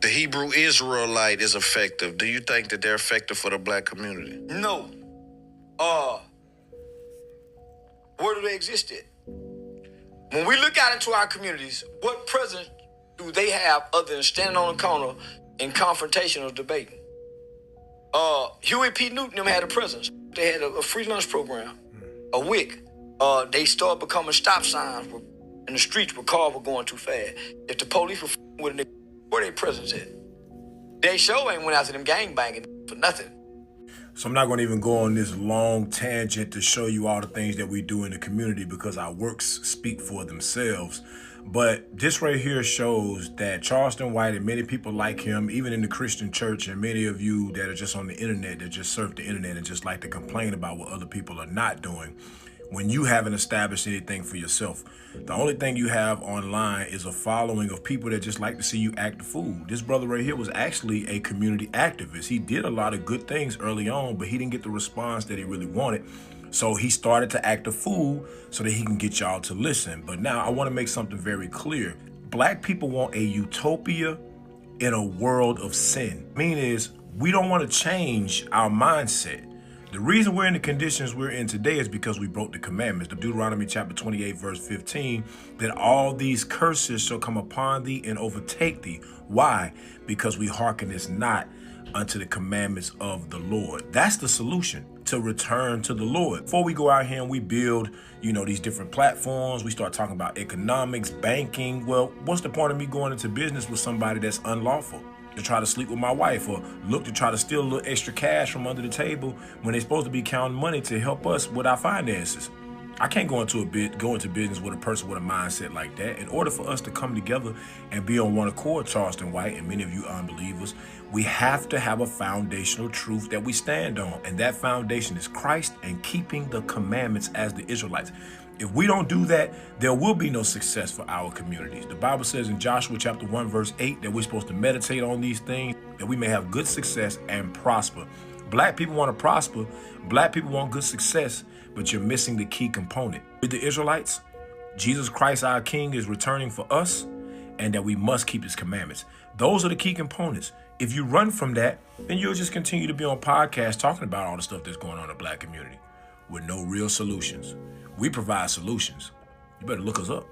Hebrew Israelite is effective. Do you think that they're effective for the black community? No. Where do they exist at? When we look out into our communities, what presence do they have other than standing on the corner in confrontational debating? Huey P. Newton them had a presence. They had a free lunch program, a WIC. They started becoming stop signs in the streets where cars were going too fast. If the police were with a nigga, where they presence at? They sure ain't went after them gangbanging for nothing. So I'm not going to even go on this long tangent to show you all the things that we do in the community because our works speak for themselves. But this right here shows that Charleston White and many people like him, even in the Christian church, and many of you that are just on the internet, that just surf the internet and just like to complain about what other people are not doing, when you haven't established anything for yourself. The only thing you have online is a following of people that just like to see you act the fool. This brother right here was actually a community activist. He did a lot of good things early on, but he didn't get the response that he really wanted. So he started to act a fool so that he can get y'all to listen. But now I want to make something very clear. Black people want a utopia in a world of sin. Meaning is we don't want to change our mindset. The reason we're in the conditions we're in today is because we broke the commandments. The Deuteronomy chapter 28, verse 15, that all these curses shall come upon thee and overtake thee. Why? Because we hearkeneth not unto the commandments of the Lord. That's the solution, to return to the Lord. Before we go out here and we build, these different platforms, we start talking about economics, banking. Well, what's the point of me going into business with somebody that's unlawful? To try to sleep with my wife, or look to try to steal a little extra cash from under the table when they're supposed to be counting money to help us with our finances. I can't go into business with a person with a mindset like that. In order for us to come together and be on one accord, Charleston White and many of you unbelievers, we have to have a foundational truth that we stand on. And that foundation is Christ and keeping the commandments as the Israelites. If we don't do that, there will be no success for our communities. The Bible says in Joshua chapter 1, verse 8, that we're supposed to meditate on these things, that we may have good success and prosper. Black people want to prosper. Black people want good success, but you're missing the key component. With the Israelites, Jesus Christ, our King, is returning for us, and that we must keep his commandments. Those are the key components. If you run from that, then you'll just continue to be on podcasts talking about all the stuff that's going on in the black community with no real solutions. We provide solutions. You better look us up.